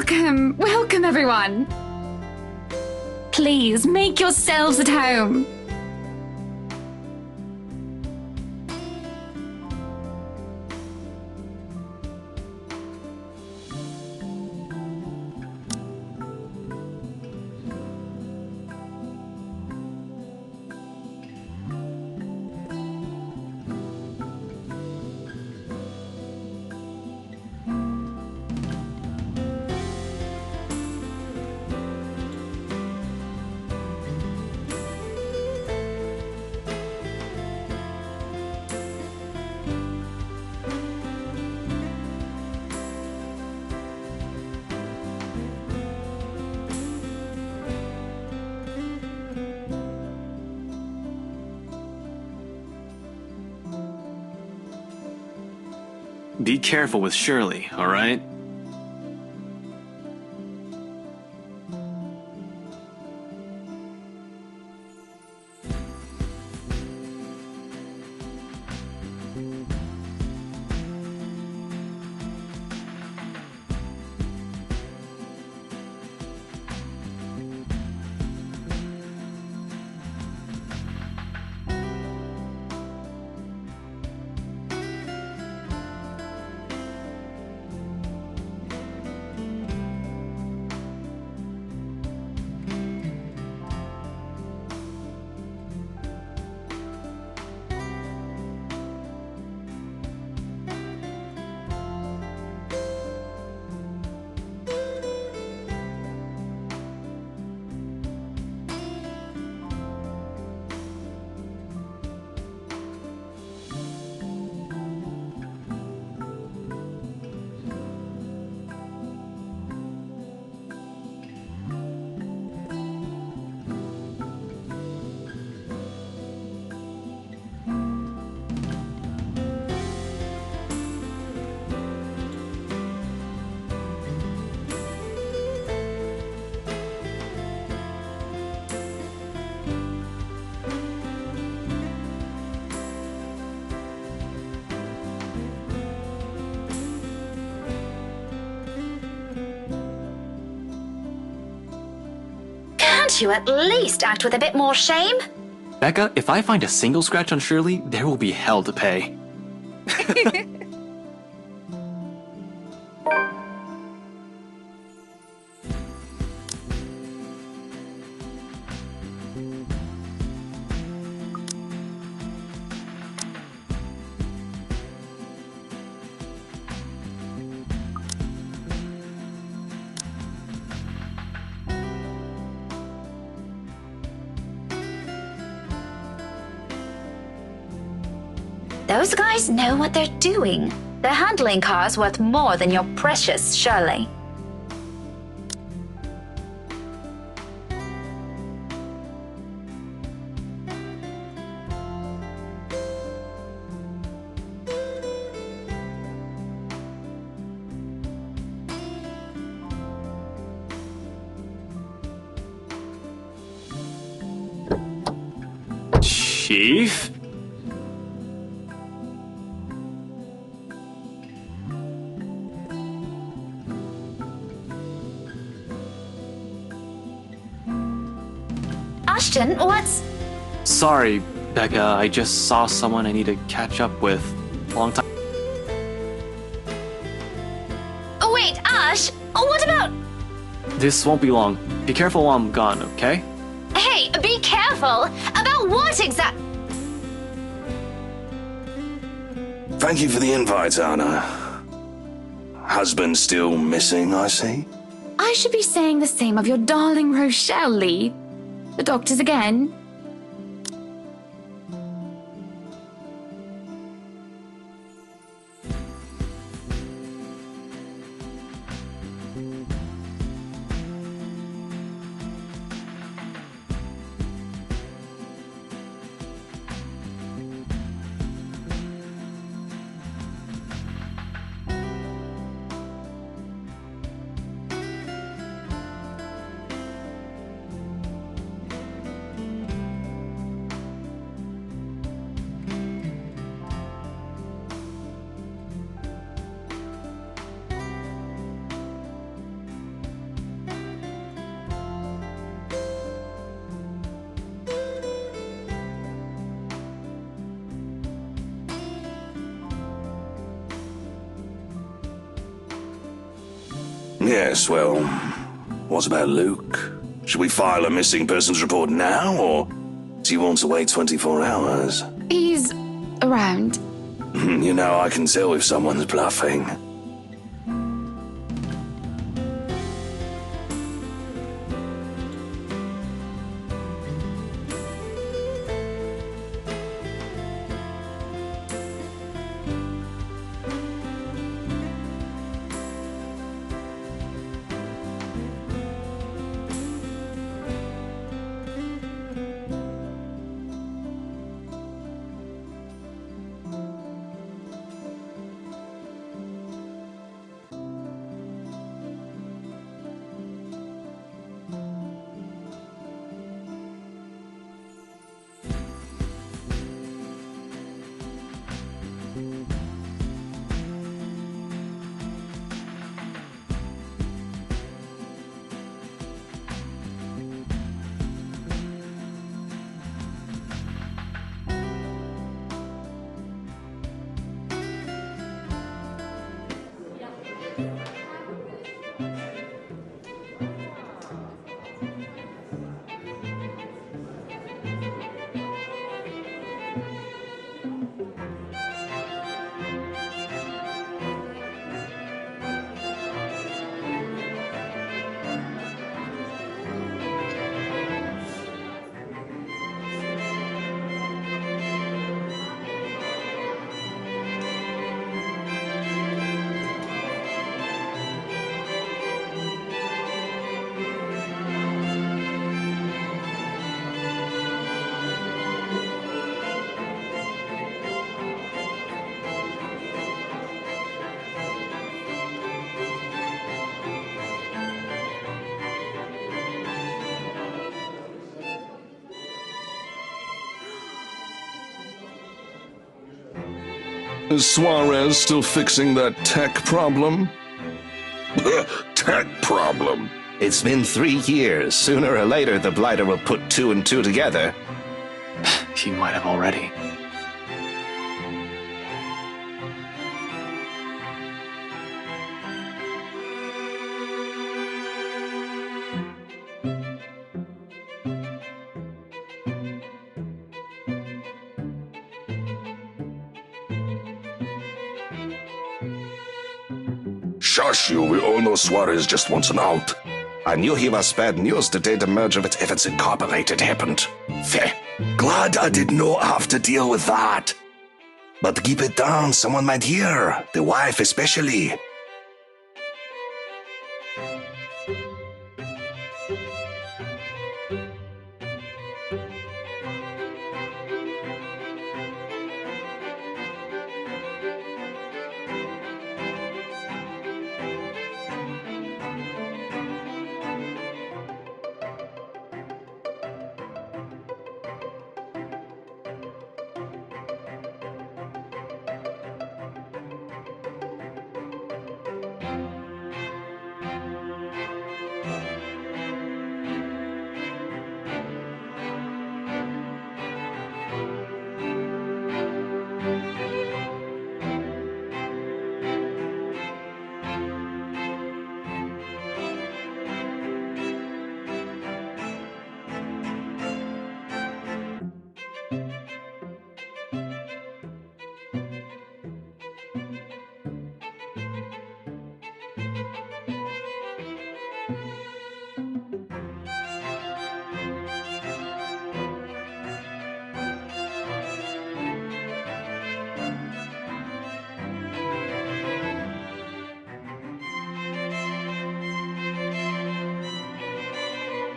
Welcome, welcome everyone. Please make yourselves at home. Be careful with Shirley, alright? Can't you at least act with a bit more shame? Becca, if I find a single scratch on Shirley, there will be hell to pay. Those guys know what they're doing. They're handling cars worth more than your precious Shirley. Chief? Aston, what's... Sorry, Becca, I just saw someone I need to catch up with. Long time. Oh, wait, Ash, what about... This won't be long. Be careful while I'm gone, okay? Hey, be careful! About what exact... Thank you for the invite, Anna. Husband still missing, I see? I should be saying the same of your darling Rochelle, Lee. The doctors again. Yes, well, what about Luke? Should we file a missing persons report now, or do you want to wait 24 hours? He's around. You know, I can tell if someone's bluffing. Is Suarez still fixing that tech problem? Tech problem. It's been 3 years. Sooner or later, the Blighter will put 2 and 2 together. He might have already. Shush you, we all know Suarez just wants an out. I knew he was bad news the day the merger with Evans Incorporated happened. Feh. Glad I did not have to deal with that. But keep it down, someone might hear. The wife especially.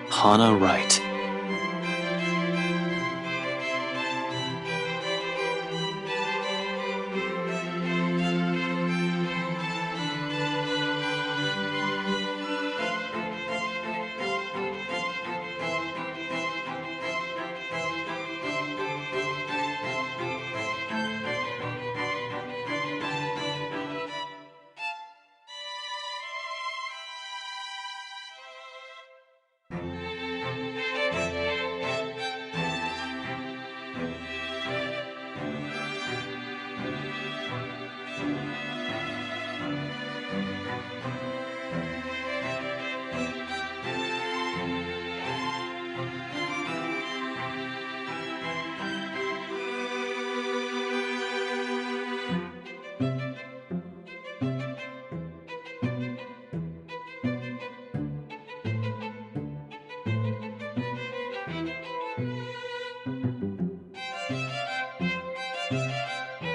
Hana Wright.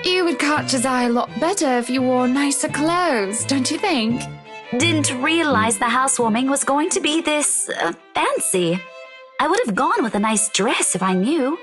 You would catch his eye a lot better if you wore nicer clothes, don't you think? Didn't realize the housewarming was going to be this fancy. I would have gone with a nice dress if I knew.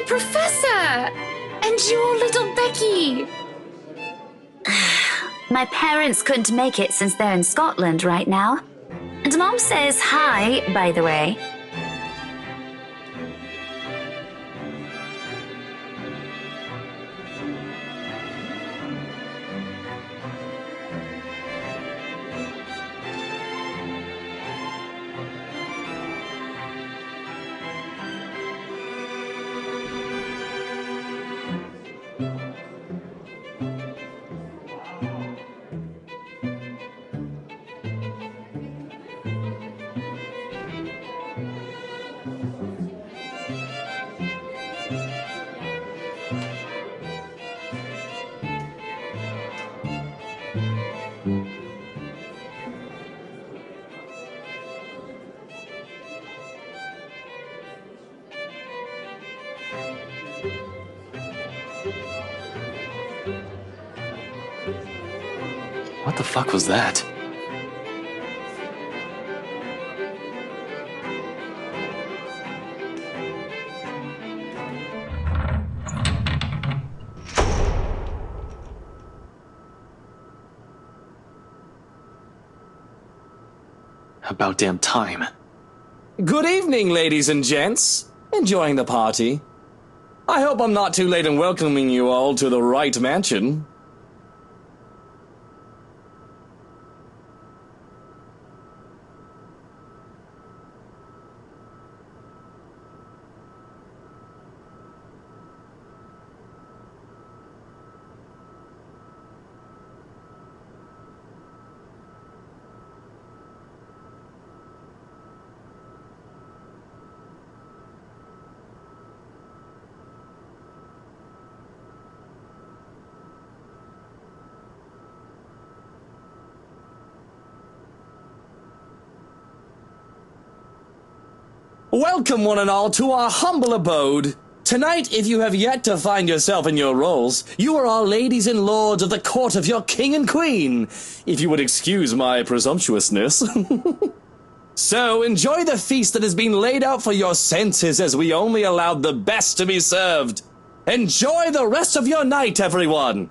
Professor! And your little Becky! My parents couldn't make it since they're in Scotland right now. And Mom says hi, by the way. What the fuck was that? About damn time. Good evening, ladies and gents. Enjoying the party? I hope I'm not too late in welcoming you all to the right mansion. Welcome one and all to our humble abode. Tonight, if you have yet to find yourself in your roles, you are all ladies and lords of the court of your king and queen, if you would excuse my presumptuousness. So, enjoy the feast that has been laid out for your senses as we only allowed the best to be served. Enjoy the rest of your night, everyone!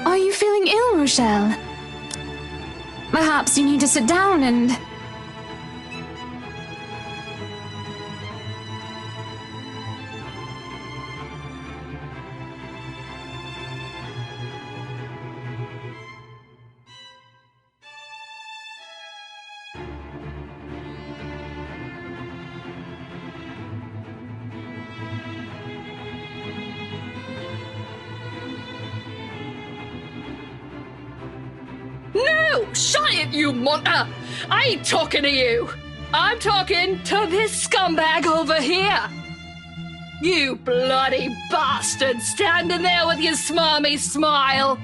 Are you feeling ill, Rochelle? Perhaps you need to sit down and... No! Shut it, you monster! I ain't talking to you! I'm talking to this scumbag over here! You bloody bastard standing there with your smarmy smile!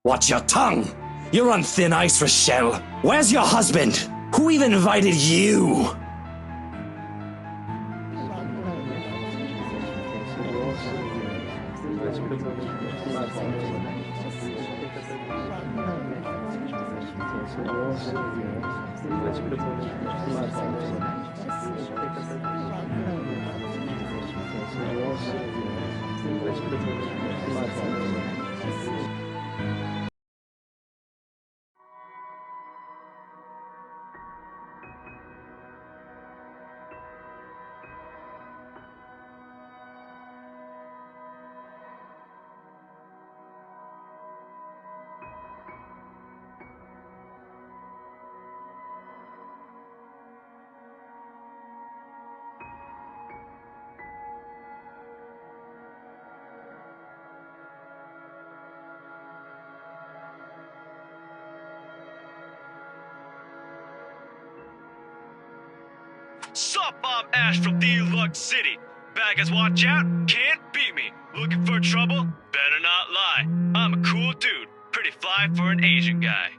Watch your tongue! You're on thin ice, Rochelle. Where's your husband? Who even invited you? Sup, I'm Ash from Deluxe City. Baggers, watch out, can't beat me. Looking for trouble? Better not lie. I'm a cool dude, pretty fly for an Asian guy.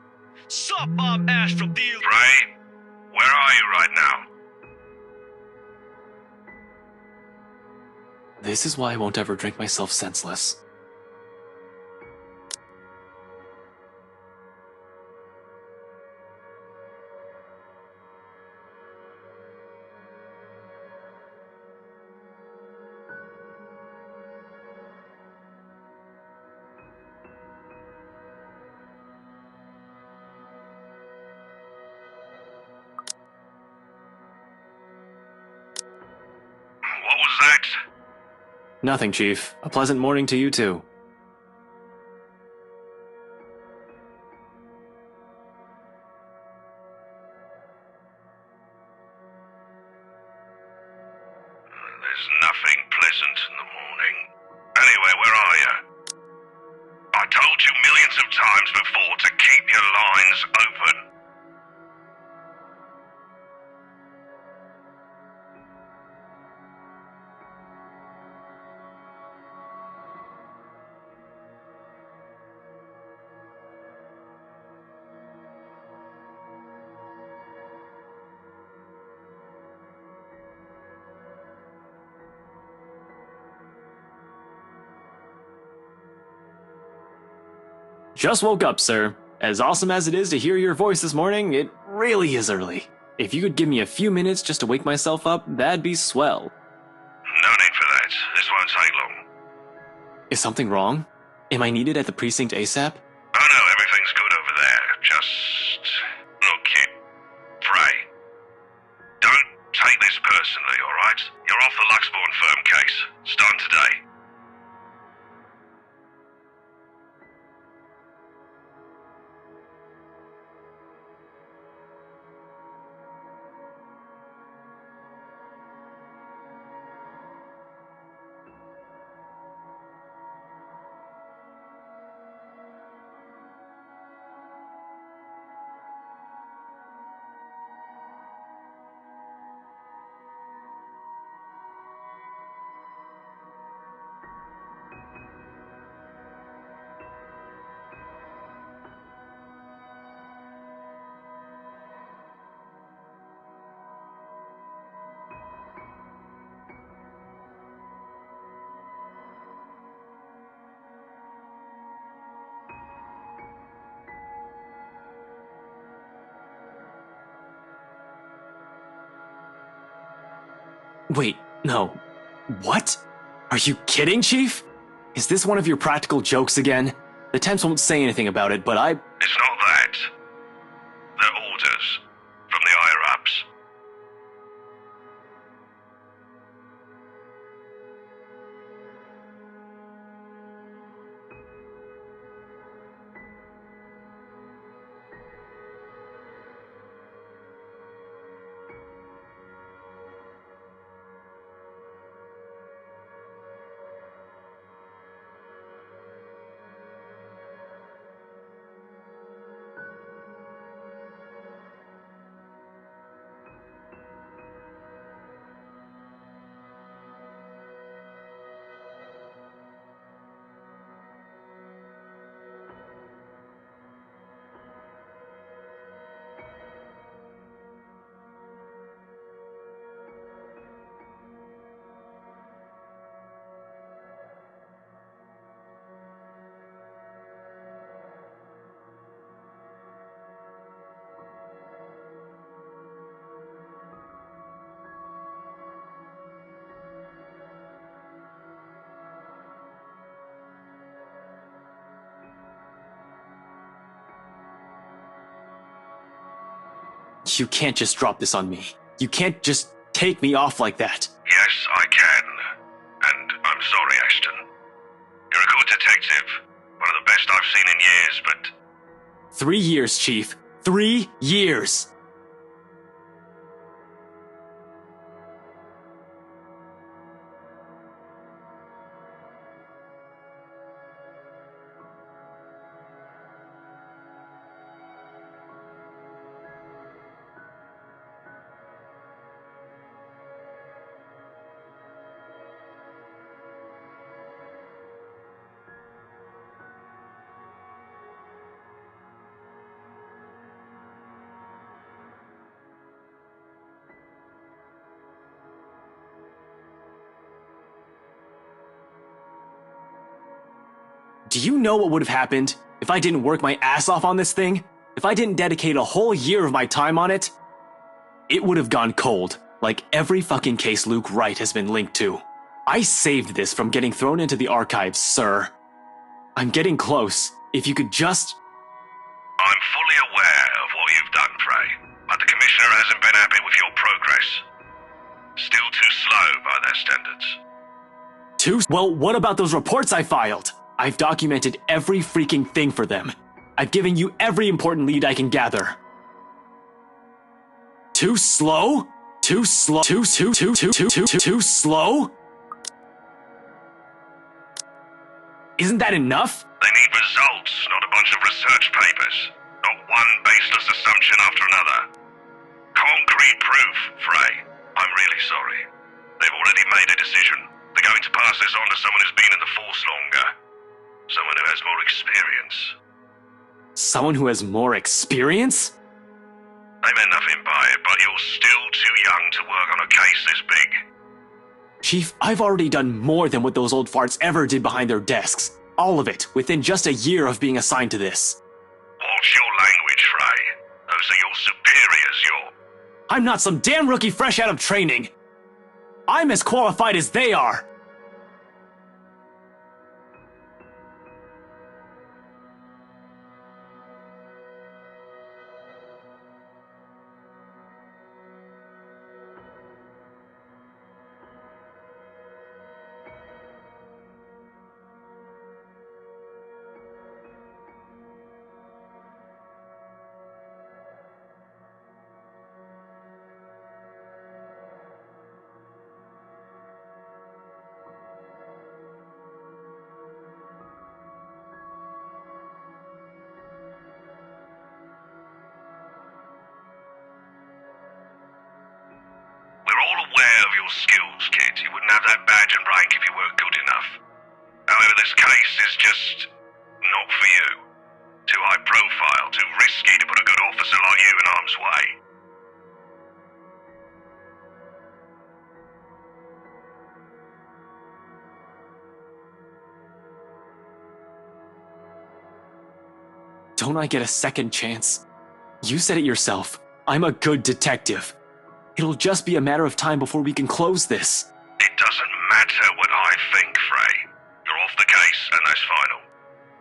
Sup, I'm Ash from Deluxe... Right? Where are you right now? This is why I won't ever drink myself senseless. What was that? Nothing, Chief. A pleasant morning to you, too. There's nothing pleasant in the morning. Anyway, where are you? I told told you millions of times before to keep your lines open. Just woke up, sir. As awesome as it is to hear your voice this morning, it really is early. If you could give me a few minutes just to wake myself up, that'd be swell. No need for that. This won't take long. Is something wrong? Am I needed at the precinct ASAP? Oh no, everything's good over there. Just... look, kid. Pray. Don't take this personally, alright? You're off the Luxborn firm case. Starting today. Wait, no. What? Are you kidding, Chief? Is this one of your practical jokes again? The temps won't say anything about it, but It's not that. They're orders. From the higher-ups. you can't just drop this on me. You can't just take me off like that. Yes, I can. And I'm sorry, Aston. You're a good detective. One of the best I've seen in years, but... 3 years, Chief. 3 years! Do you know what would have happened if I didn't work my ass off on this thing? If I didn't dedicate a whole year of my time on it? It would have gone cold, like every fucking case Luke Wright has been linked to. I saved this from getting thrown into the archives, sir. I'm getting close. If you could just... I'm fully aware of what you've done, Frey, but the Commissioner hasn't been happy with your progress. Still too slow by their standards. Well, what about those reports I filed? I've documented every freaking thing for them. I've given you every important lead I can gather. Too slow? Too slow? Too slow? Isn't that enough? They need results, not a bunch of research papers. Not one baseless assumption after another. Concrete proof, Frey. I'm really sorry. They've already made a decision. They're going to pass this on to someone who's been in the Force longer. Someone who has more experience. Someone who has more experience? I meant nothing by it, but you're still too young to work on a case this big. Chief, I've already done more than what those old farts ever did behind their desks. All of it, within just a year of being assigned to this. Watch your language, Frey. Those are your superiors, I'm not some damn rookie fresh out of training. I'm as qualified as they are. We're all aware of your skills, kid. You wouldn't have that badge and rank if you weren't good enough. However, this case is just not for you. Too high profile, too risky to put a good officer like you in harm's way. Don't I get a second chance? You said it yourself. I'm a good detective. It'll just be a matter of time before we can close this. It doesn't matter what I think, Frey. You're off the case, and that's final.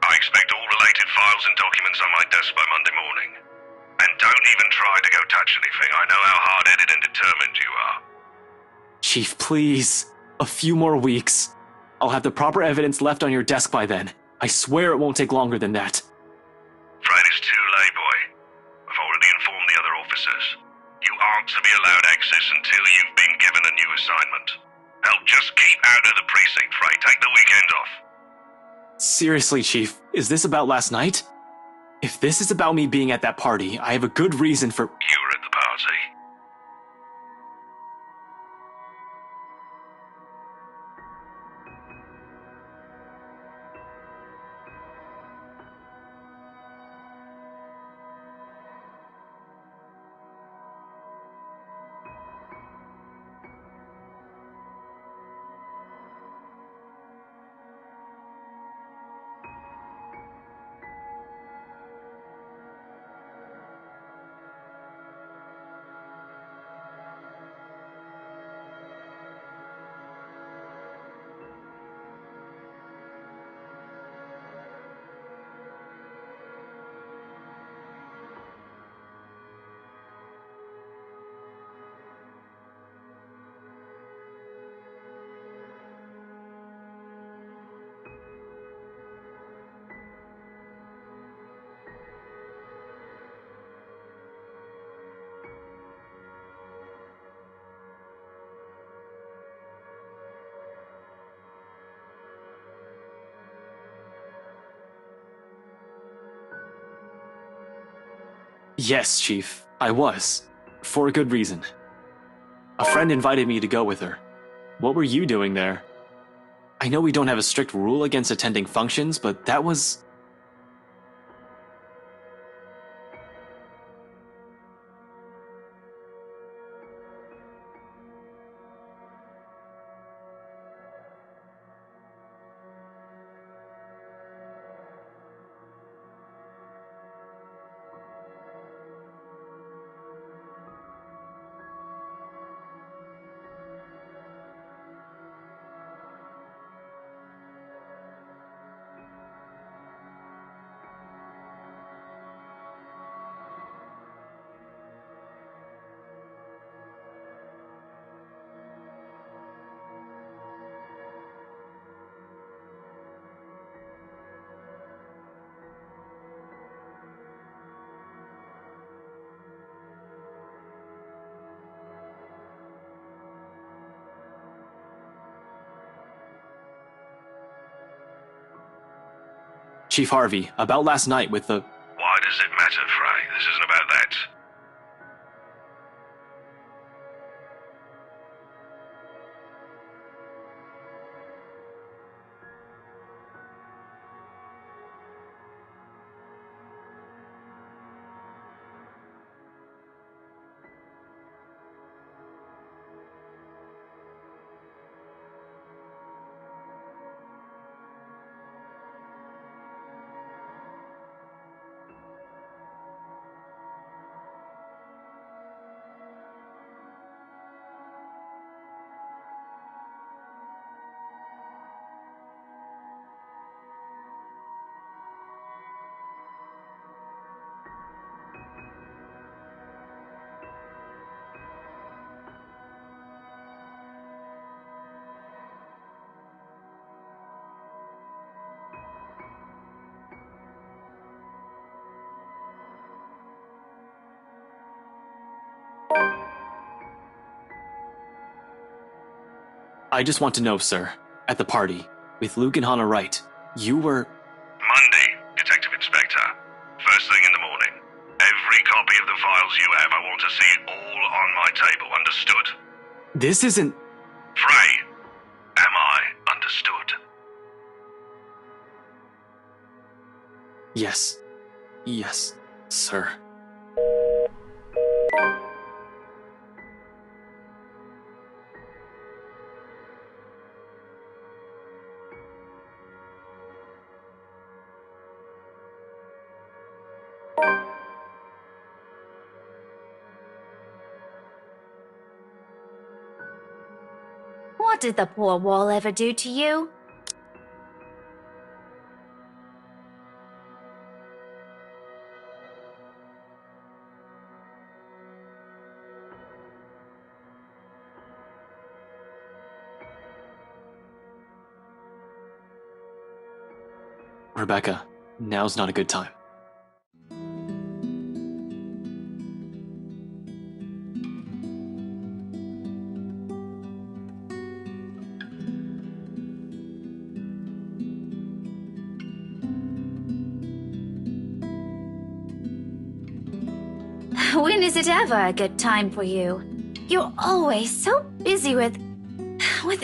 I expect all related files and documents on my desk by Monday morning. And don't even try to go touch anything. I know how hard-headed and determined you are. Chief, please. A few more weeks. I'll have the proper evidence left on your desk by then. I swear it won't take longer than that. Fred, it's too late, boy. I've already informed the other officers. You aren't to be allowed access until you've been given a new assignment. Hell, just keep out of the precinct, Frey. Take the weekend off. Seriously, Chief, is this about last night? If this is about me being at that party, I have a good reason for— You were at the party. Yes, Chief, I was. For a good reason. A friend invited me to go with her. What were you doing there? I know we don't have a strict rule against attending functions, but that was— Chief Harvey, about last night with the... Why does it matter, Frey? This isn't about that. I just want to know, sir, at the party, with Luke and Hannah Wright, you were... Monday, Detective Inspector. First thing in the morning. Every copy of the files you have, I want to see it all on my table, understood? This isn't... Frey, am I understood? Yes. Yes, sir. What did the poor wall ever do to you? Rebecca, now's not a good time. When is it ever a good time for you? You're always so busy with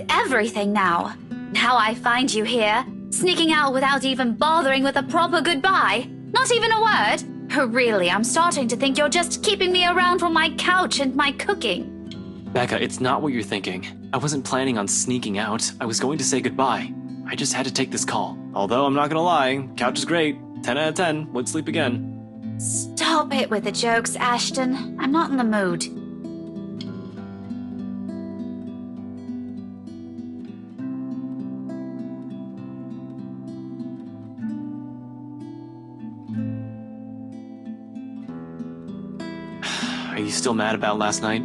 everything now. Now I find you here, sneaking out without even bothering with a proper goodbye. Not even a word. Really, I'm starting to think you're just keeping me around for my couch and my cooking. Becca, it's not what you're thinking. I wasn't planning on sneaking out. I was going to say goodbye. I just had to take this call. Although I'm not gonna lie, couch is great. 10 out of 10. Would sleep again. Stop it with the jokes, Ashton. I'm not in the mood. Are you still mad about last night?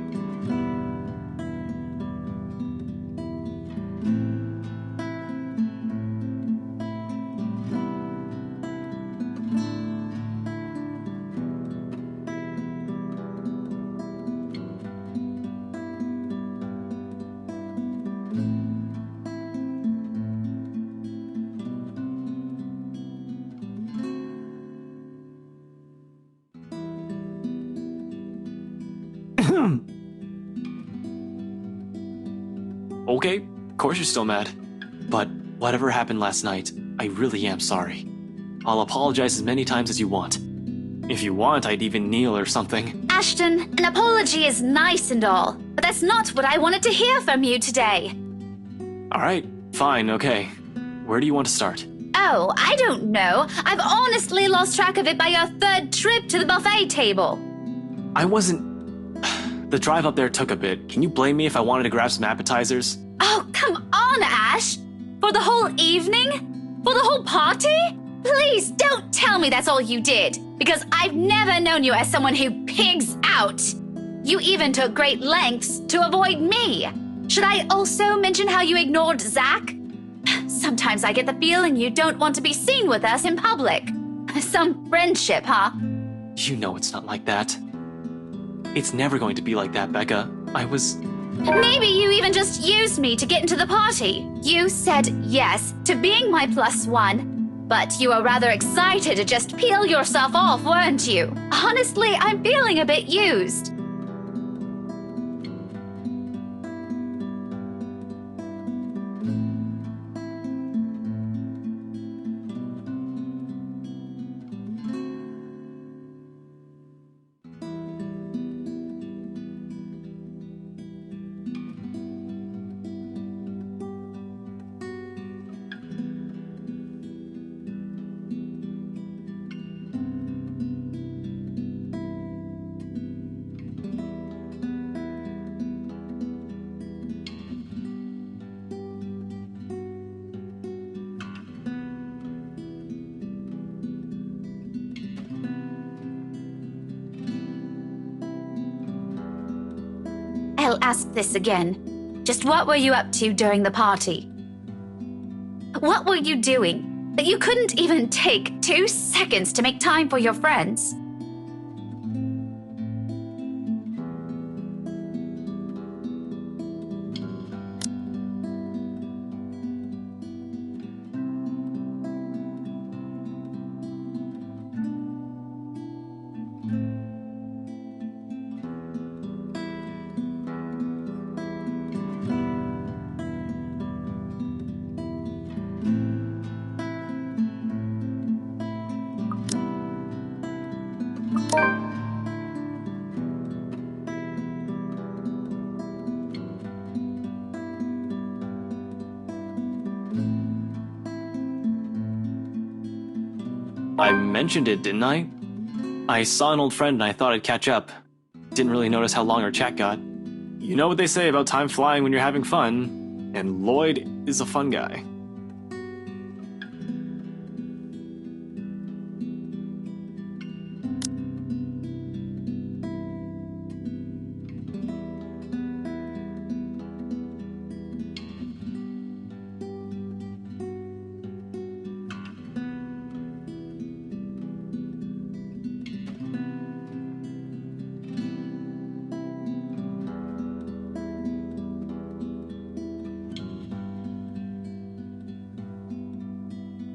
Okay, of course you're still mad. But whatever happened last night, I really am sorry. I'll apologize as many times as you want. If you want, I'd even kneel or something. Ashton, an apology is nice and all, but that's not what I wanted to hear from you today. Alright, fine, okay. Where do you want to start? Oh, I don't know. I've honestly lost track of it by your third trip to the buffet table. I wasn't... The drive up there took a bit. Can you blame me if I wanted to grab some appetizers? Oh, come on, Ash! For the whole evening? For the whole party? Please don't tell me that's all you did, because I've never known you as someone who pigs out. You even took great lengths to avoid me. Should I also mention how you ignored Zach? Sometimes I get the feeling you don't want to be seen with us in public. Some friendship, huh? You know it's not like that. It's never going to be like that, Becca. Maybe you even just used me to get into the party. You said yes to being my +1, But you were rather excited to just peel yourself off, weren't you? Honestly, I'm feeling a bit used. I'll ask this again. Just what were you up to during the party? What were you doing that you couldn't even take 2 seconds to make time for your friends? I mentioned it, didn't I? I saw an old friend and I thought I'd catch up. Didn't really notice how long our chat got. You know what they say about time flying when you're having fun, and Lloyd is a fun guy.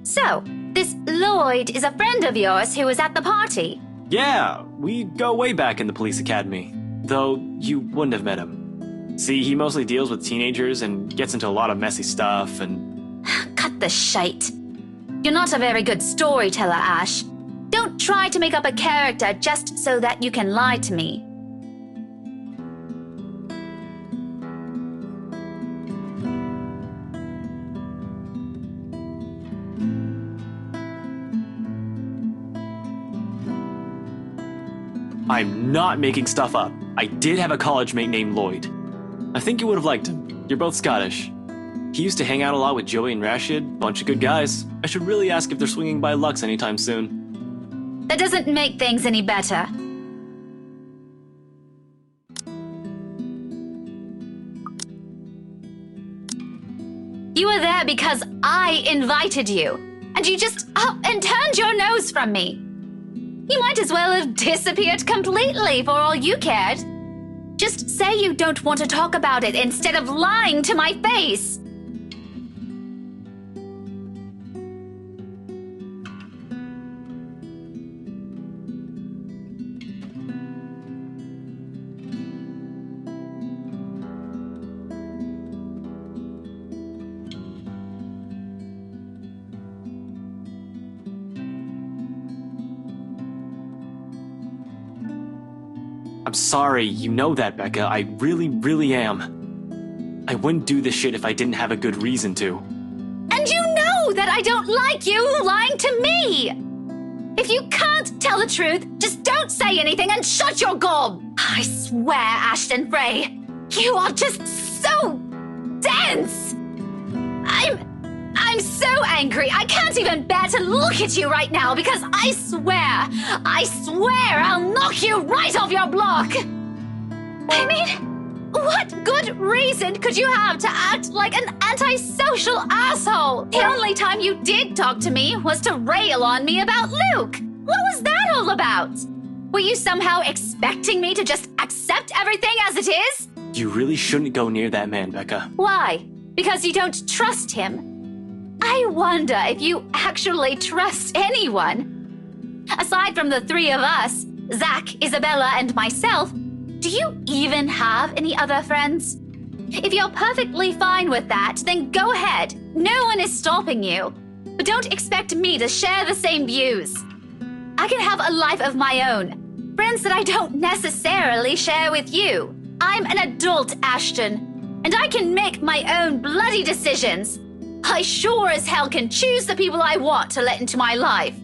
So, this Lloyd is a friend of yours who was at the party? Yeah, we go way back in the police academy. Though you wouldn't have met him. See, he mostly deals with teenagers and gets into a lot of messy stuff and... Cut the shite. You're not a very good storyteller, Ash. Don't try to make up a character just so that you can lie to me. I'm not making stuff up. I did have a college mate named Lloyd. I think you would have liked him. You're both Scottish. He used to hang out a lot with Joey and Rashid, bunch of good guys. I should really ask if they're swinging by Lux anytime soon. That doesn't make things any better. You were there because I invited you, and you just up and turned your nose from me. You might as well have disappeared completely for all you cared. Just say you don't want to talk about it instead of lying to my face. I'm sorry, you know that, Becca. I really, really am. I wouldn't do this shit if I didn't have a good reason to. And you know that I don't like you lying to me! If you can't tell the truth, just don't say anything and shut your gob! I swear, Aston Frey, you are just so dense! I'm so angry, I can't even bear to look at you right now because I swear I'll knock you right off your block! I mean, what good reason could you have to act like an antisocial asshole? The only time you did talk to me was to rail on me about Luke. What was that all about? Were you somehow expecting me to just accept everything as it is? You really shouldn't go near that man, Becca. Why? Because you don't trust him? I wonder if you actually trust anyone. Aside from the three of us, Zach, Isabella, and myself, do you even have any other friends? If you're perfectly fine with that, then go ahead. No one is stopping you. But don't expect me to share the same views. I can have a life of my own. Friends that I don't necessarily share with you. I'm an adult, Ashton, and I can make my own bloody decisions. I sure as hell can choose the people I want to let into my life.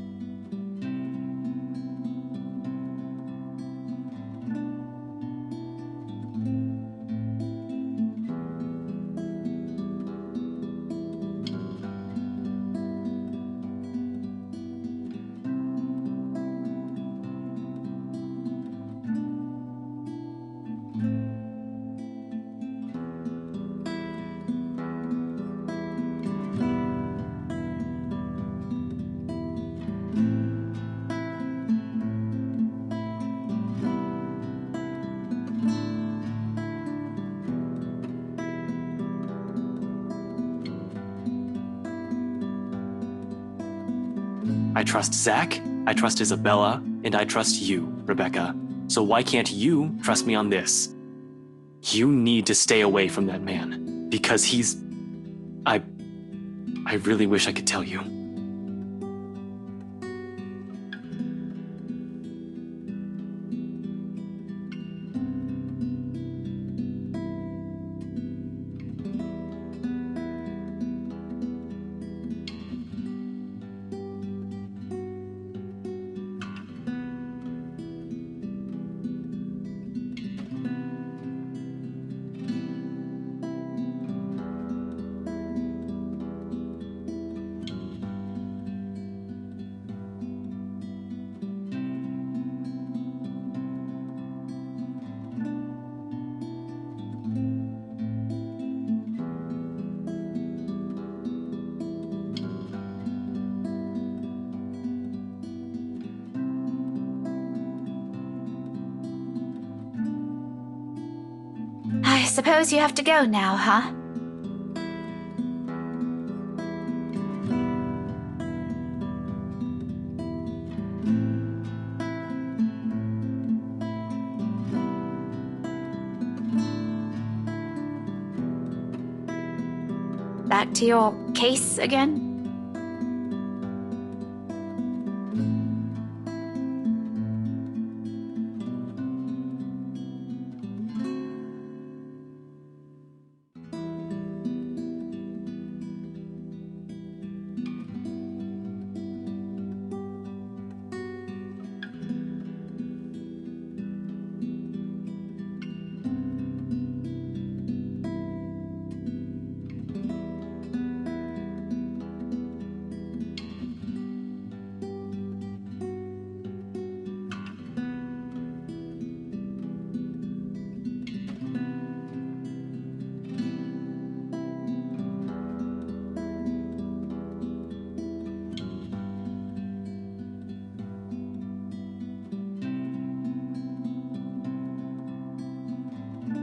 I trust Zach, I trust Isabella, and I trust you, Rebecca. So why can't you trust me on this? You need to stay away from that man, because he's... I really wish I could tell you. I suppose you have to go now, huh? Back to your case again?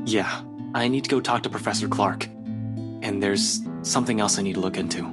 Yeah, I need to go talk to Professor Clark. And there's something else I need to look into.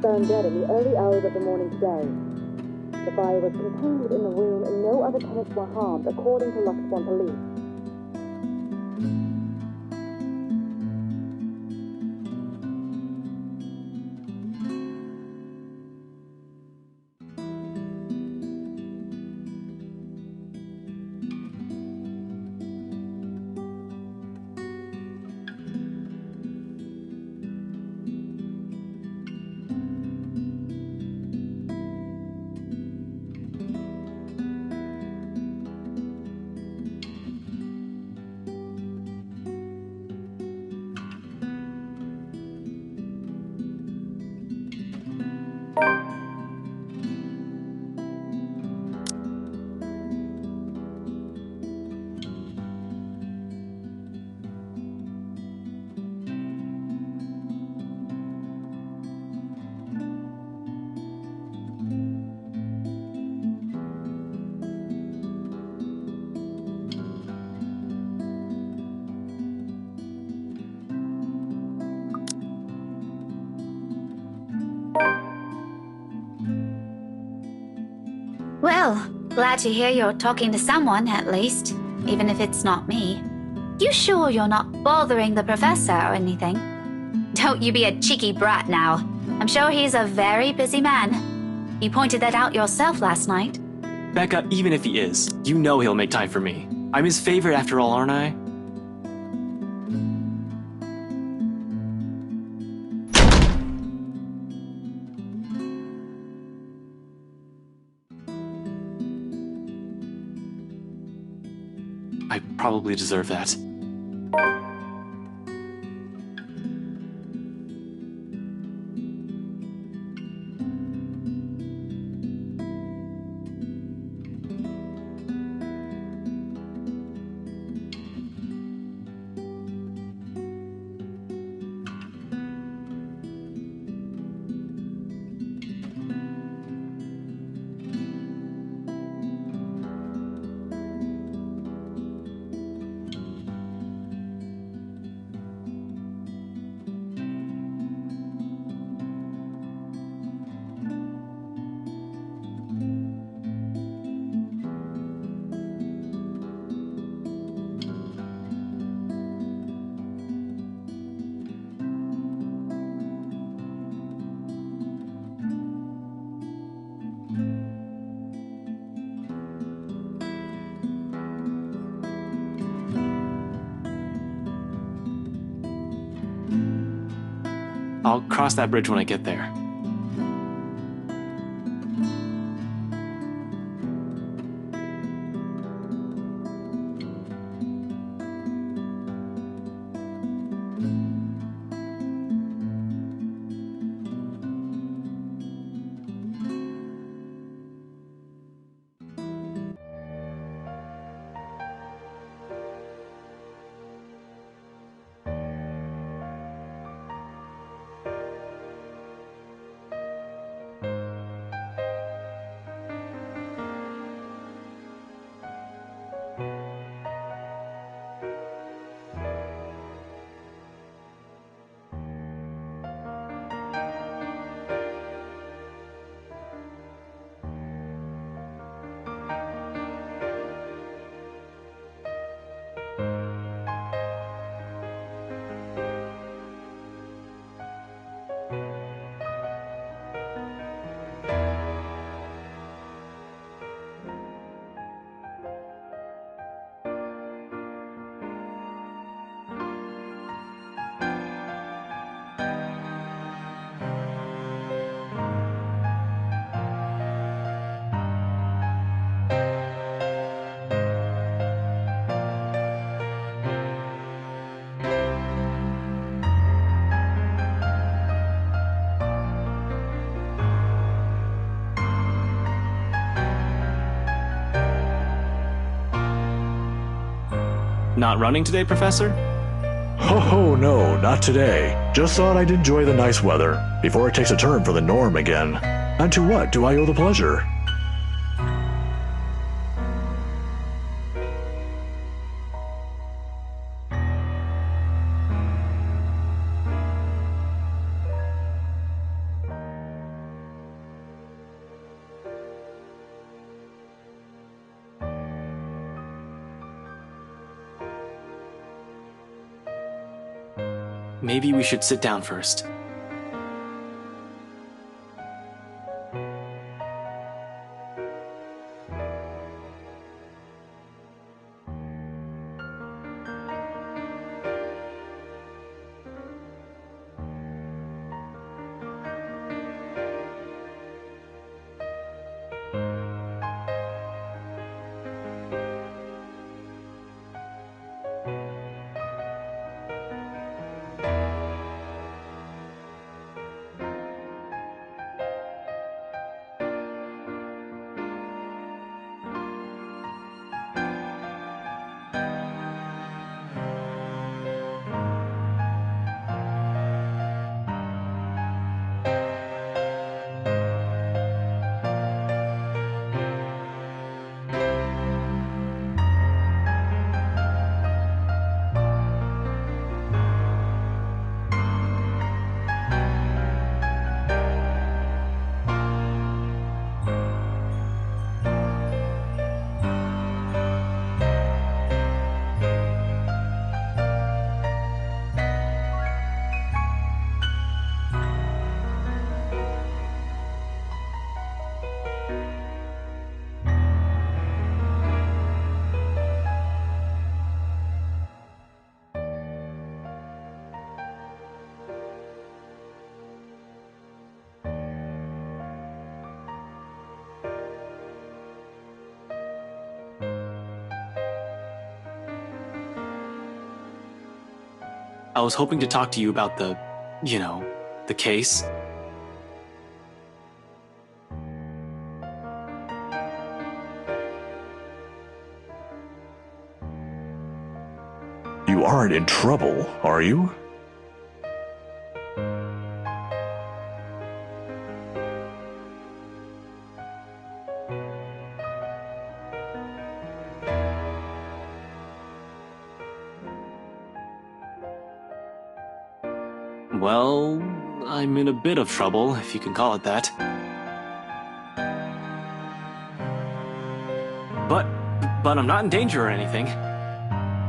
Found dead in the early hours of the morning today. The fire was contained within the room and no other tenants were harmed, according to Luxborn police. Well, glad to hear you're talking to someone, at least, even if it's not me. You sure you're not bothering the professor or anything? Don't you be a cheeky brat now. I'm sure he's a very busy man. You pointed that out yourself last night. Becca, even if he is, you know he'll make time for me. I'm his favorite after all, aren't I? I probably deserve that. I'll cross that bridge when I get there. Not running today, Professor? Oh, no, not today. Just thought I'd enjoy the nice weather before it takes a turn for the norm again. And to what do I owe the pleasure? Maybe we should sit down first. I was hoping to talk to you about the case. You aren't in trouble, are you? Well, I'm in a bit of trouble, if you can call it that. But I'm not in danger or anything.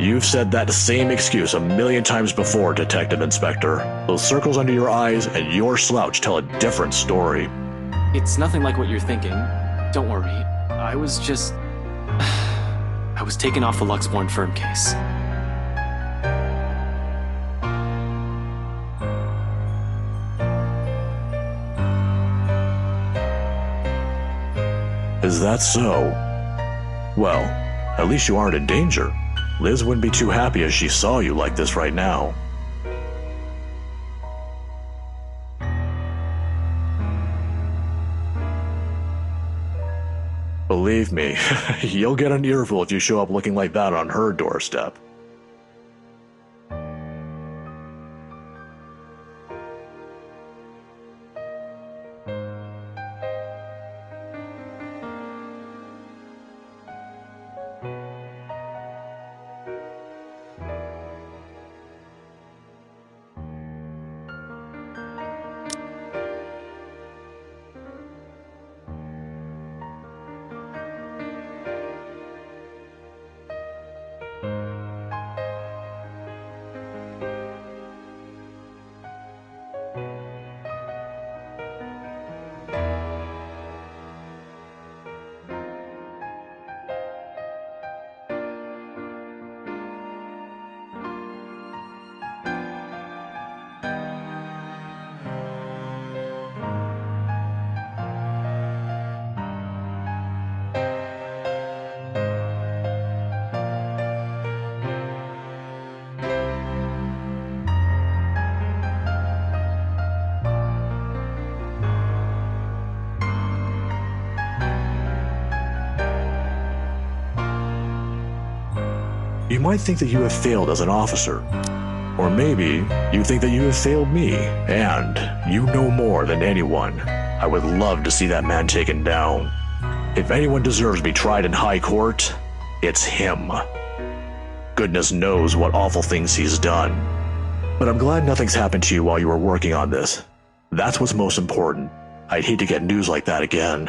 You've said that same excuse a million times before, Detective Inspector. Those circles under your eyes and your slouch tell a different story. It's nothing like what you're thinking. Don't worry. I was taken off the Luxborn firm case. Is that so? Well, at least you aren't in danger. Liz wouldn't be too happy if she saw you like this right now. Believe me, you'll get an earful if you show up looking like that on her doorstep. You might think that you have failed as an officer. Or maybe you think that you have failed me, and you know more than anyone. I would love to see that man taken down. If anyone deserves to be tried in high court, it's him. Goodness knows what awful things he's done. But I'm glad nothing's happened to you while you were working on this. That's what's most important. I'd hate to get news like that again.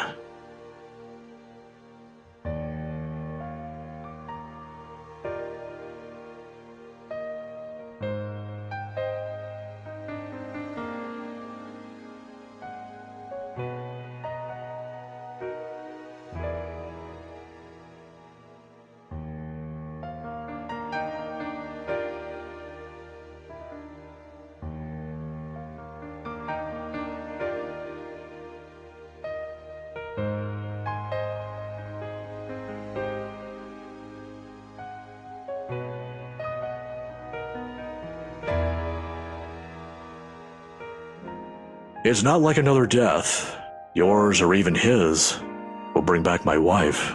It's not like another death. Yours or even his will bring back my wife.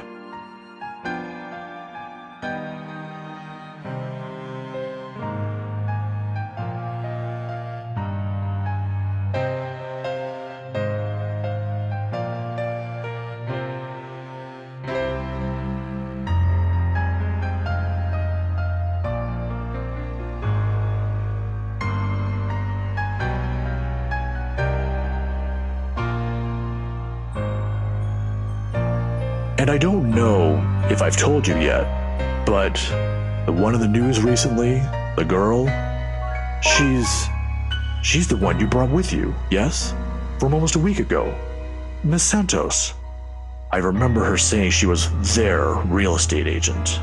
And I don't know if I've told you yet, but the one in the news recently, the girl, she's the one you brought with you, yes? From almost a week ago. Miss Santos. I remember her saying she was their real estate agent.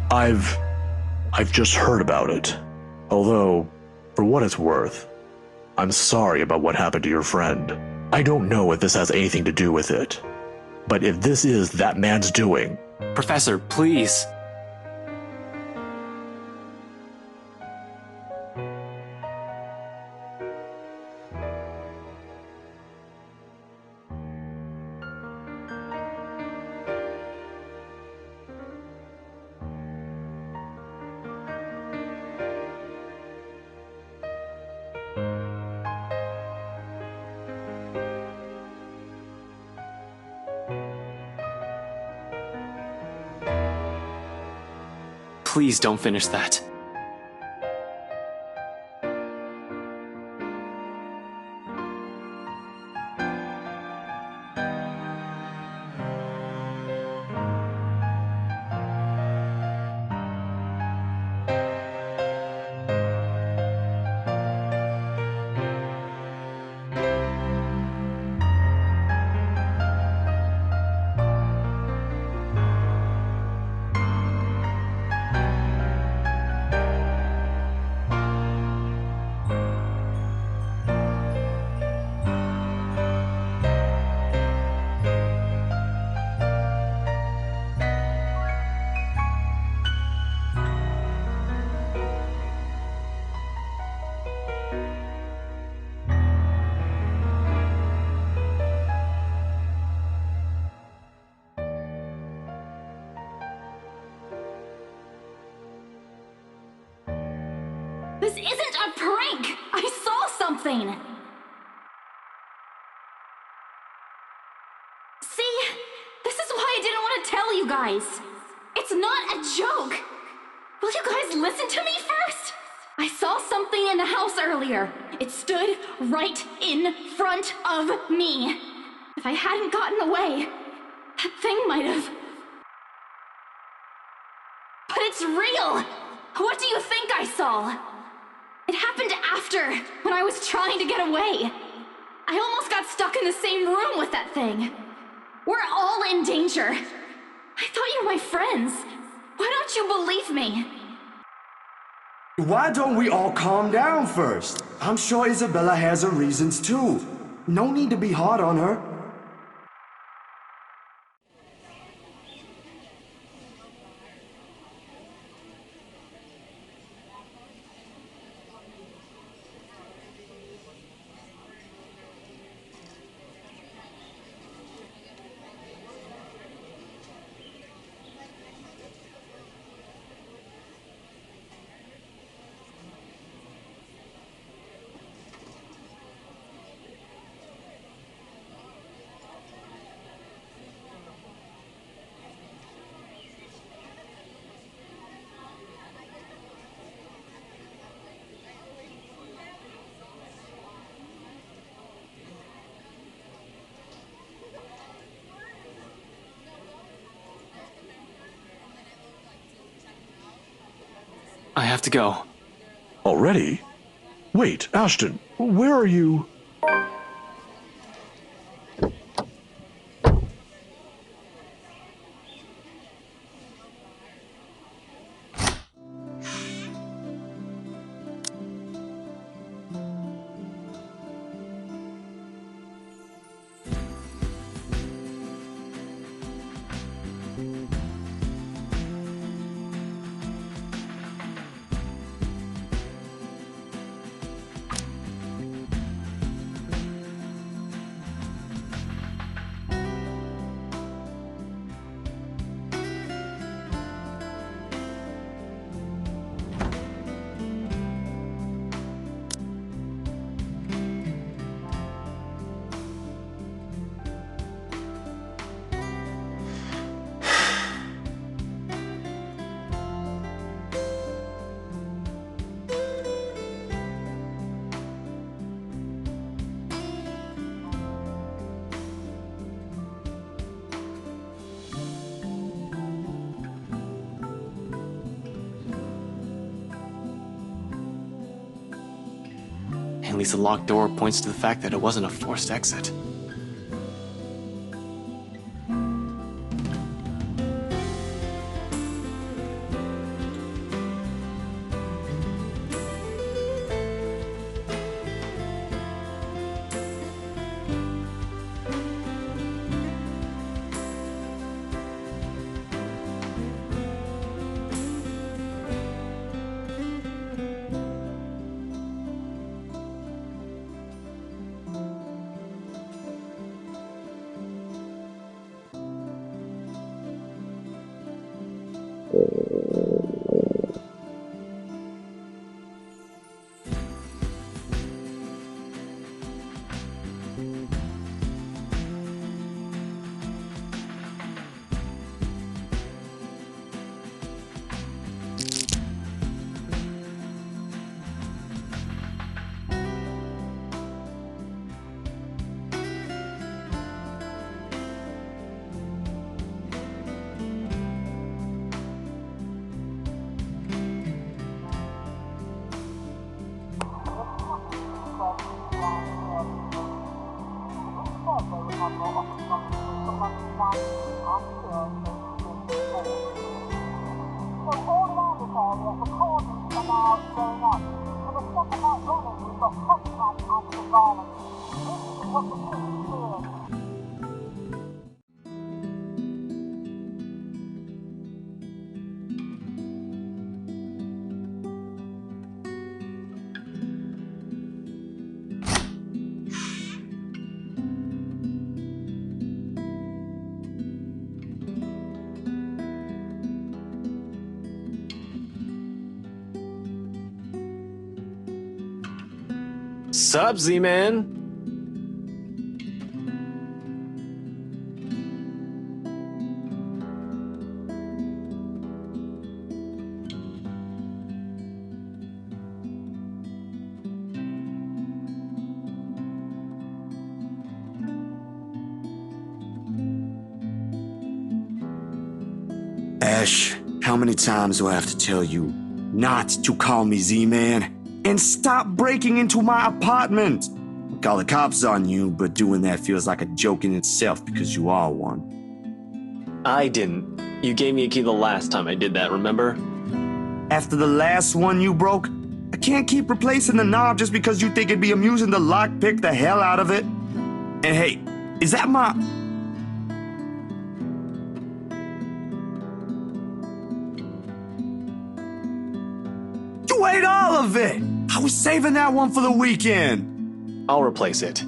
I've just heard about it. Although, for what it's worth, I'm sorry about what happened to your friend. I don't know if this has anything to do with it. But if this is that man's doing... Professor, please. Please don't finish that. This isn't a prank! I saw something! See? This is why I didn't want to tell you guys! It's not a joke! Will you guys listen to me first? I saw something in the house earlier. It stood right in front of me. If I hadn't gotten away, that thing might have... But it's real! What do you think I saw? It happened after, when I was trying to get away. I almost got stuck in the same room with that thing. We're all in danger. I thought you were my friends. Why don't you believe me? Why don't we all calm down first? I'm sure Isabella has her reasons too. No need to be hard on her. I have to go. Already? Wait, Ashton, where are you? At least the locked door points to the fact that it wasn't a forced exit. Sup, Z-Man? Ash, how many times do I have to tell you not to call me Z-Man? And stop breaking into my apartment! Call the cops on you, but doing that feels like a joke in itself because you are one. I didn't. You gave me a key the last time I did that, remember? After the last one you broke, I can't keep replacing the knob just because you think it'd be amusing to lockpick the hell out of it. And hey, is that my... You ate all of it! I was saving that one for the weekend! I'll replace it.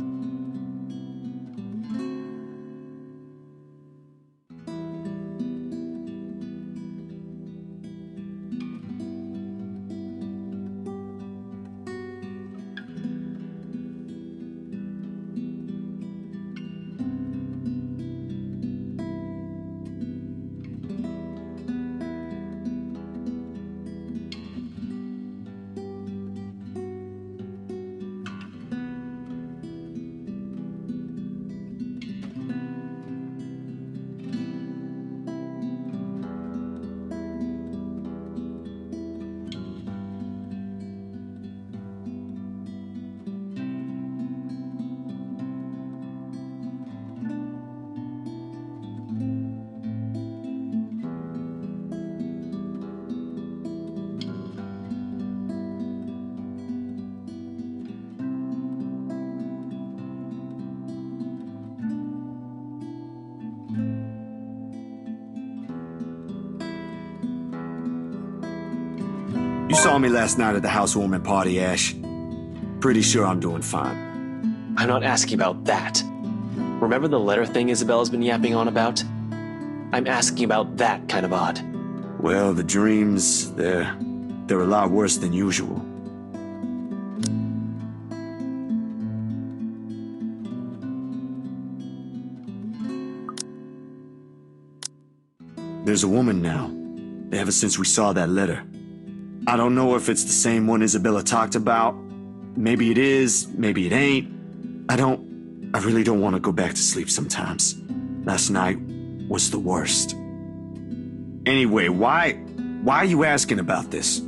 You saw me last night at the housewarming party, Ash. Pretty sure I'm doing fine. I'm not asking about that. Remember the letter thing Isabella's been yapping on about? I'm asking about that kind of odd. Well, the dreams, they're a lot worse than usual. There's a woman now, ever since we saw that letter. I don't know if it's the same one Isabella talked about. Maybe it is, maybe it ain't. I really don't want to go back to sleep sometimes. Last night was the worst. Anyway, why are you asking about this?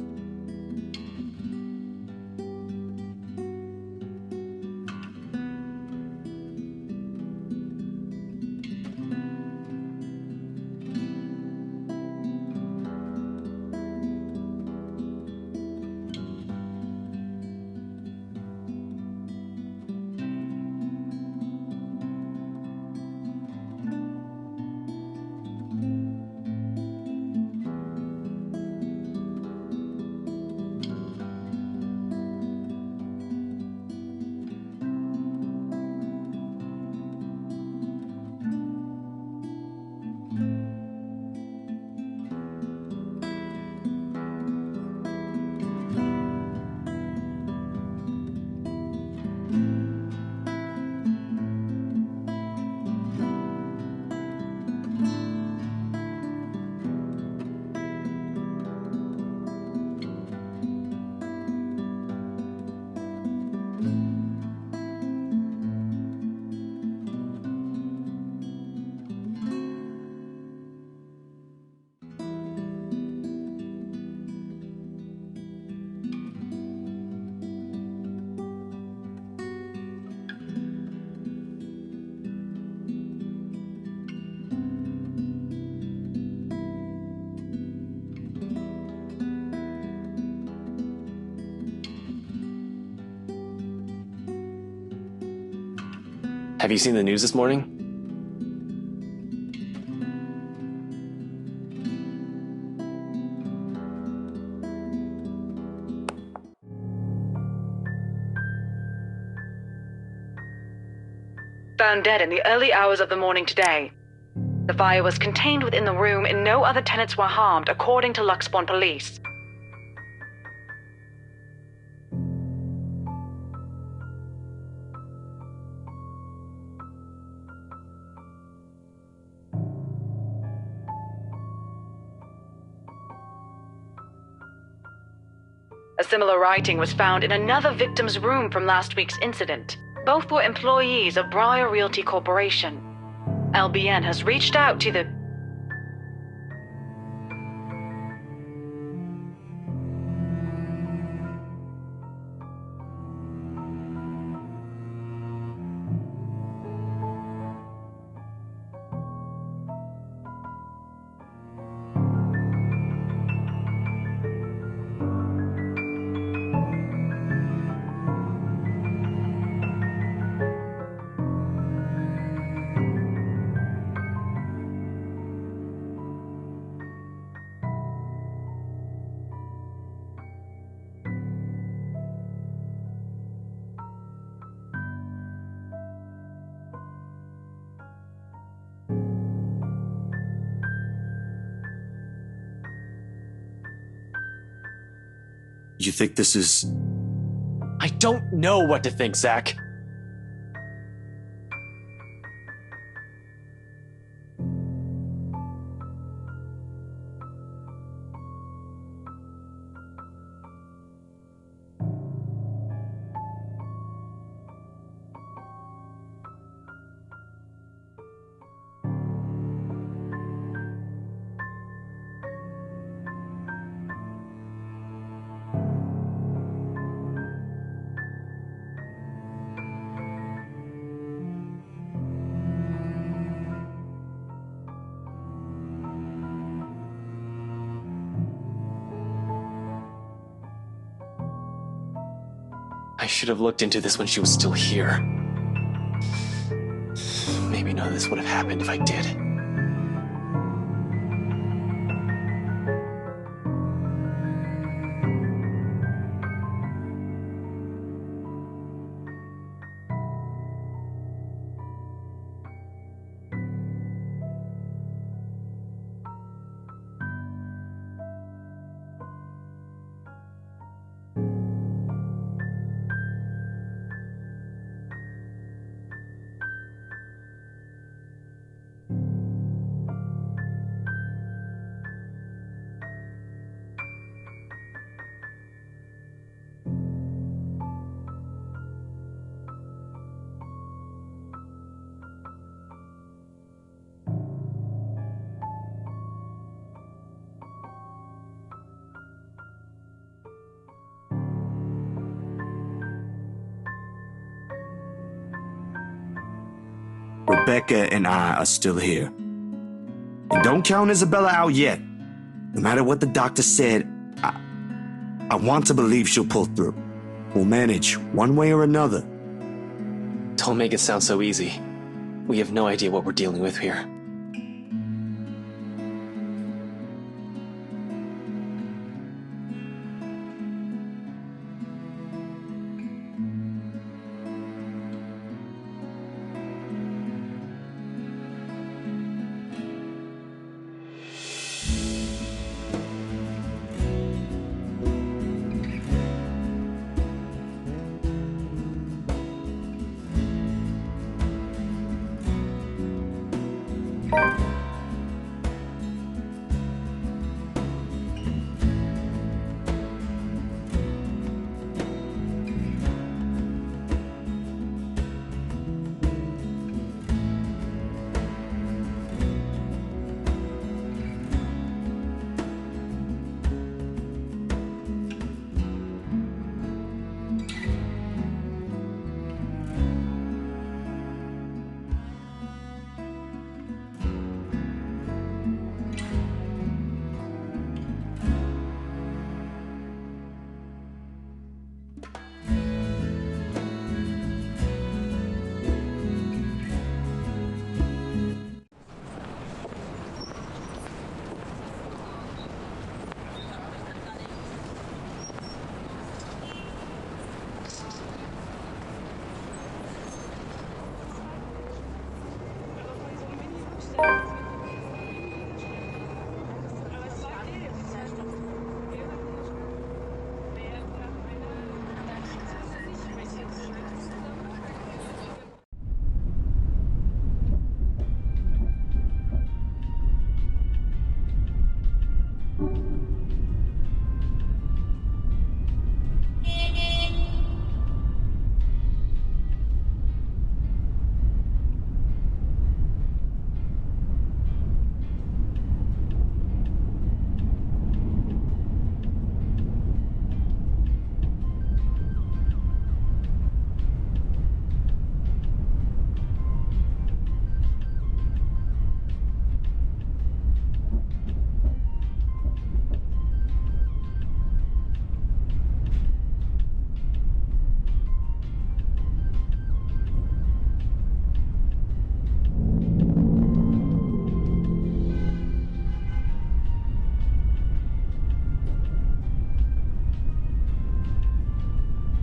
Have you seen the news this morning? Found dead in the early hours of the morning today. The fire was contained within the room and no other tenants were harmed, according to Luxbourne police. A similar writing was found in another victim's room from last week's incident. Both were employees of Briar Realty Corporation. LBN has reached out to the... You think this is... I don't know what to think, Zach. I should have looked into this when she was still here. Maybe none of this would have happened if I did. Rebecca and I are still here. And don't count Isabella out yet. No matter what the doctor said, I want to believe she'll pull through. We'll manage, one way or another. Don't make it sound so easy. We have no idea what we're dealing with here.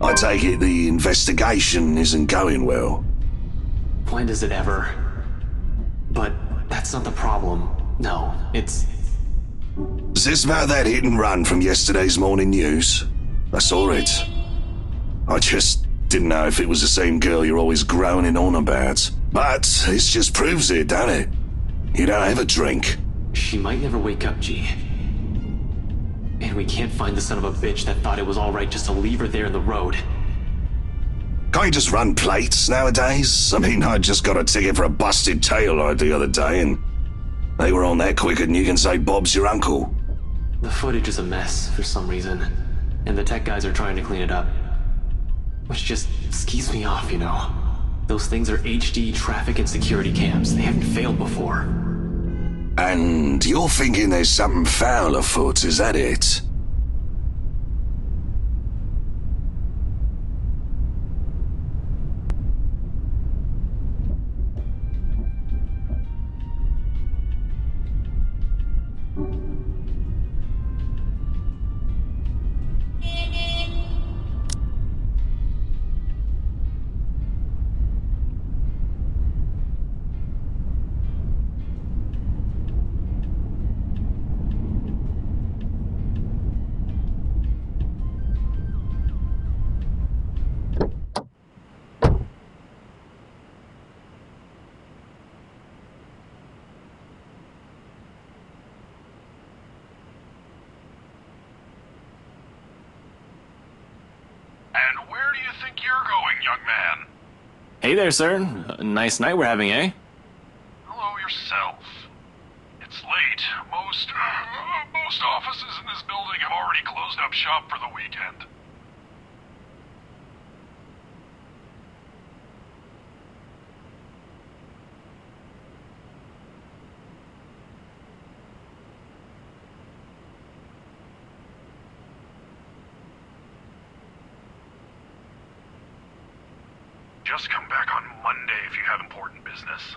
I take it the investigation isn't going well. When does it ever? But that's not the problem. No, it's... Is this about that hit and run from yesterday's morning news? I saw it. I just didn't know if it was the same girl you're always groaning on about. But this just proves it, doesn't it? You don't ever drink. She might never wake up, G. And we can't find the son of a bitch that thought it was alright just to leave her there in the road. Can't you just run plates nowadays? I mean, I just got a ticket for a busted tail light the other day, and they were on that quicker than you can say Bob's your uncle. The footage is a mess for some reason, and the tech guys are trying to clean it up. Which just skeeves me off, you know. Those things are HD traffic and security cams. They haven't failed before. And you're thinking there's something foul afoot, is that it? And where do you think you're going, young man? Hey there, sir. A nice night we're having, eh? Hello yourself. It's late. Most offices in this building have already closed up shop for the weekend. Just come back on Monday if you have important business.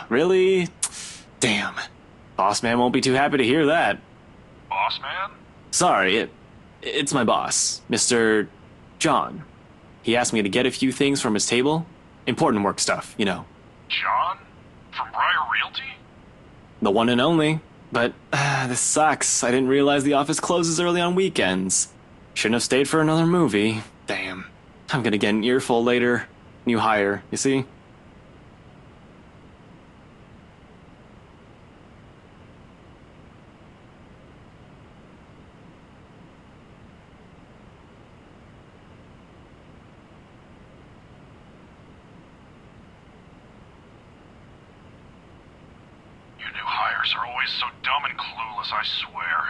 Really? Damn. Boss man won't be too happy to hear that. Boss man? Sorry, it's my boss, Mr. John. He asked me to get a few things from his table. Important work stuff, you know. John? From Briar Realty? The one and only. But, this sucks. I didn't realize the office closes early on weekends. Shouldn't have stayed for another movie. Damn. I'm gonna get an earful later. New hire, you see? Are always so dumb and clueless, I swear.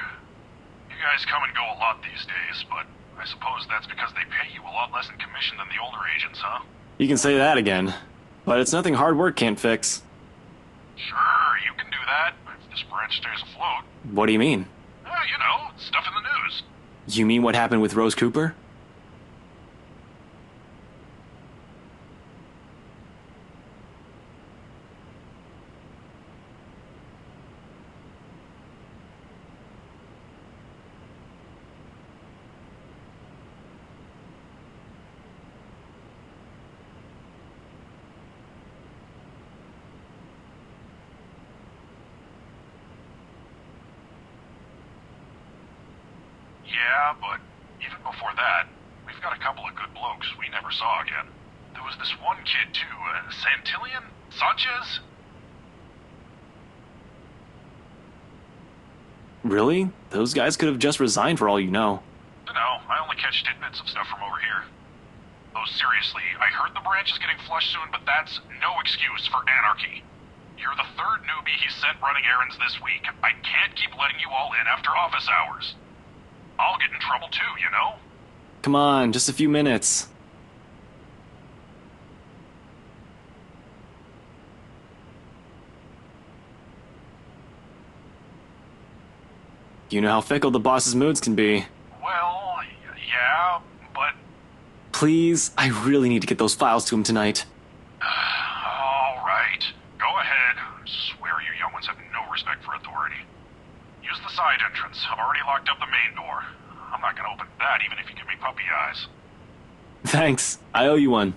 You guys come and go a lot these days, but I suppose that's because they pay you a lot less in commission than the older agents, huh? You can say that again. But it's nothing hard work can't fix. Sure, you can do that, if this branch stays afloat. What do you mean? You know, stuff in the news. You mean what happened with Rose Cooper? Yeah, but even before that, we've got a couple of good blokes we never saw again. There was this one kid, too, Santillion? Sanchez? Really? Those guys could have just resigned for all you know. Dunno, I only catch tidbits of stuff from over here. Though seriously, I heard the branch is getting flushed soon, but that's no excuse for anarchy. You're the third newbie he's sent running errands this week. I can't keep letting you all in after office hours. I'll get in trouble too, you know? Come on, just a few minutes. You know how fickle the boss's moods can be. Well, yeah, but... Please, I really need to get those files to him tonight. Alright, go ahead. I swear you young ones have no respect for authority. Use the side entrance. I've already locked up the main door. I'm not gonna open that even if you give me puppy eyes. Thanks, I owe you one.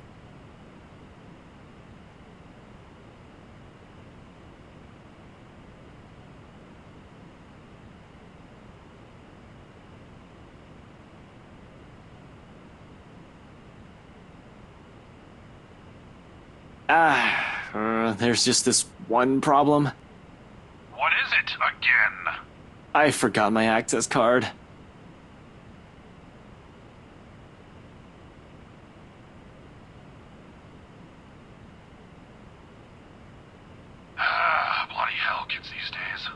There's just this one problem. What is it, again? I forgot my access card. Bloody hell, kids these days.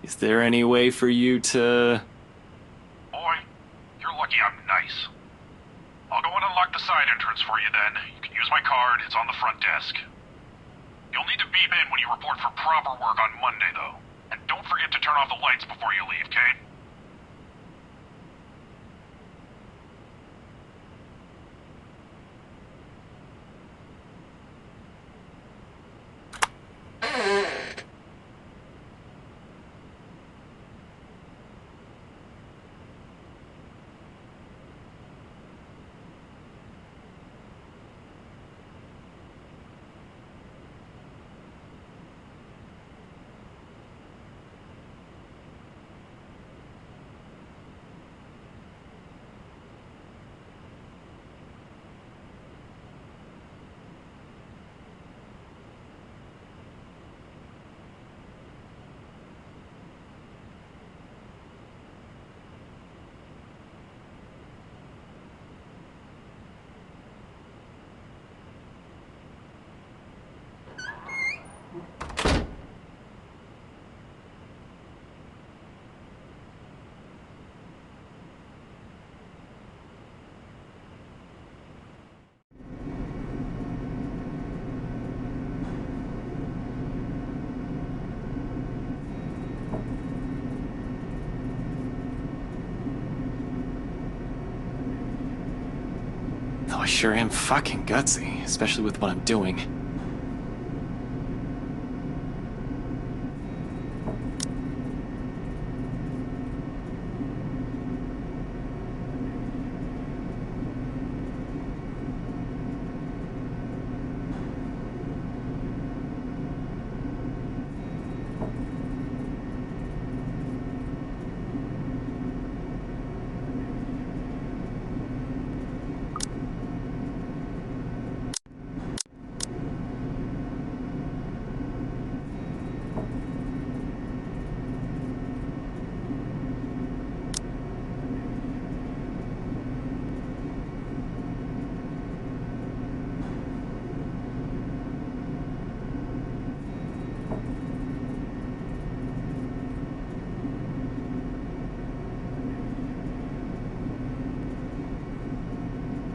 Is there any way for you to... Boy, you're lucky I'm nice. I'll go and unlock the side entrance for you then. You can use my card, it's on the front desk. You'll need to beep in when you report for proper work on Monday, though. And don't forget to turn off the lights before you leave, Kate? Though I sure am fucking gutsy, especially with what I'm doing.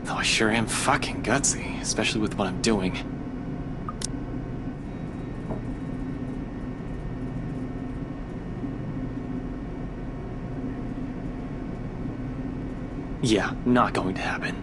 Though I sure am fucking gutsy, especially with what I'm doing. Yeah, not going to happen.